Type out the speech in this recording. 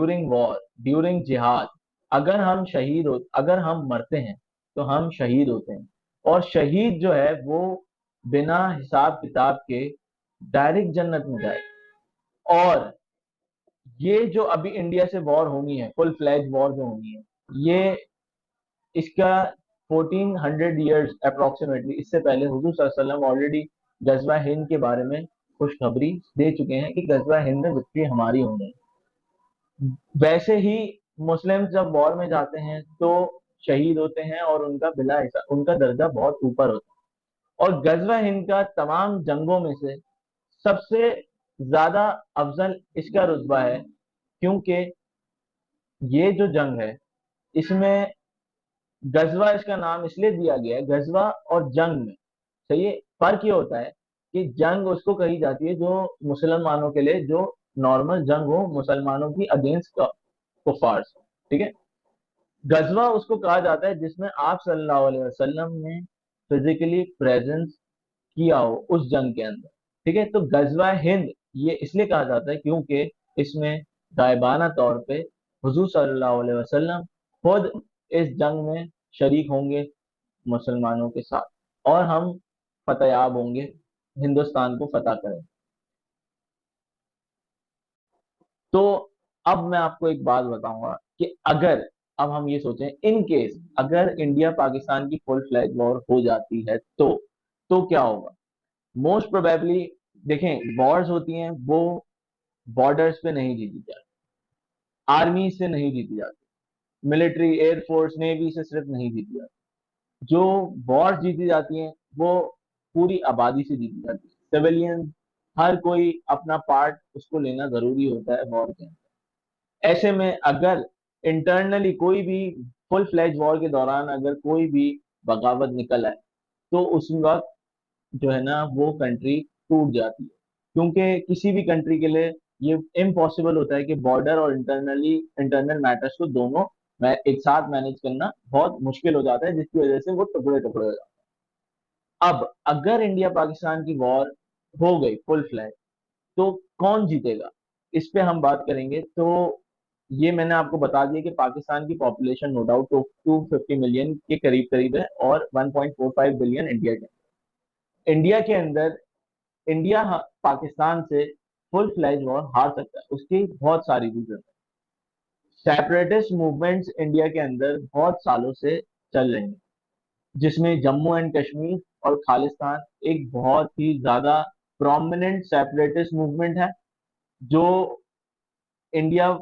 During war, during जिहाद, अगर हम मरते हैं तो हम शहीद होते हैं। और शहीद जो है वो बिना हिसाब किताब के डायरेक्ट जन्नत में जाए। और ये जो अभी इंडिया से वॉर होनी है, फुल फ्लैज वॉर जो होनी है, ये इसका 1400 ईयर्स अप्रोक्सीमेटली, इससे पहले हुजूर सल्लल्लाहु अलैहि वसल्लम ऑलरेडी गजवा हिंद के बारे में खुशखबरी दे चुके हैं कि गजवा हिंद में विक्ट्री हमारी होनी है। वैसे ही मुस्लिम जब वॉर में जाते हैं तो शहीद होते हैं और उनका दर्जा बहुत ऊपर होता है। और गजवा हिंद का तमाम जंगों में से सबसे ज्यादा अफजल इसका रुतबा है, क्योंकि ये जो जंग है इसमें गजवा इसका नाम इसलिए दिया गया है, गजवा और जंग में सही है फर्क ये होता है कि जंग उसको कही जाती है जो मुसलमानों के लिए जो नॉर्मल जंग हो, मुसलमानों की अगेंस्ट कुफार से, ठीक है। गजवा उसको कहा जाता है जिसमें आप सल्लल्लाहु अलैहि वसल्लम ने फिजिकली प्रेजेंस किया हो उस जंग के अंदर, ठीक है। तो गजवा हिंद ये इसलिए कहा जाता है क्योंकि इसमें गायबाना तौर पे हुजूर सल्लल्लाहु अलैहि वसल्लम खुद इस जंग में शरीक होंगे मुसलमानों के साथ, और हम फतेयाब होंगे, हिंदुस्तान को फतह करें। तो अब मैं आपको एक बात बताऊंगा कि अगर अब हम ये सोचें इन केस अगर इंडिया पाकिस्तान की फुल फ्लैज वॉर हो जाती है तो क्या होगा। मोस्ट प्रोबेबली देखें, वॉर्स होती हैं वो बॉर्डर्स पे नहीं जीती जाती, आर्मी से नहीं जीती जाती, मिलिट्री एयरफोर्स नेवी से सिर्फ नहीं जीती जाती। जो वॉर्स जीती जाती हैं वो पूरी आबादी से जीती जाती है, सिविलियन, हर कोई अपना पार्ट उसको लेना जरूरी होता है वॉर के अंदर। ऐसे में अगर इंटरनली कोई भी फुल फ्लैज वॉर के दौरान अगर कोई भी बगावत निकल आए तो उस वक्त जो है ना वो कंट्री टूट जाती है, क्योंकि किसी भी कंट्री के लिए ये इम्पॉसिबल होता है कि बॉर्डर और इंटरनल मैटर्स को दोनों एक साथ मैनेज करना बहुत मुश्किल हो जाता है, जिसकी वजह से वो टुकड़े टुकड़े हो जाते हैं। अब अगर इंडिया पाकिस्तान की वॉर हो गई फुल फ्लैग तो कौन जीतेगा, इस पे हम बात करेंगे। तो ये मैंने आपको बता दिया कि पाकिस्तान की पॉपुलेशन नो डाउट 250 मिलियन के करीब करीब है और 1.45 बिलियन इंडिया के अंदर इंडिया पाकिस्तान से फुल फ्लैज वॉर हार सकता है। उसकी बहुत सारी रीजन है। सेपरेटिस्ट मूवमेंट्स इंडिया के अंदर बहुत सालों से चल रही हैं, जिसमें जम्मू एंड कश्मीर और खालिस्तान एक बहुत ही ज्यादा प्रोमिनेंट सेपरेटिस्ट मूवमेंट है, जो इंडिया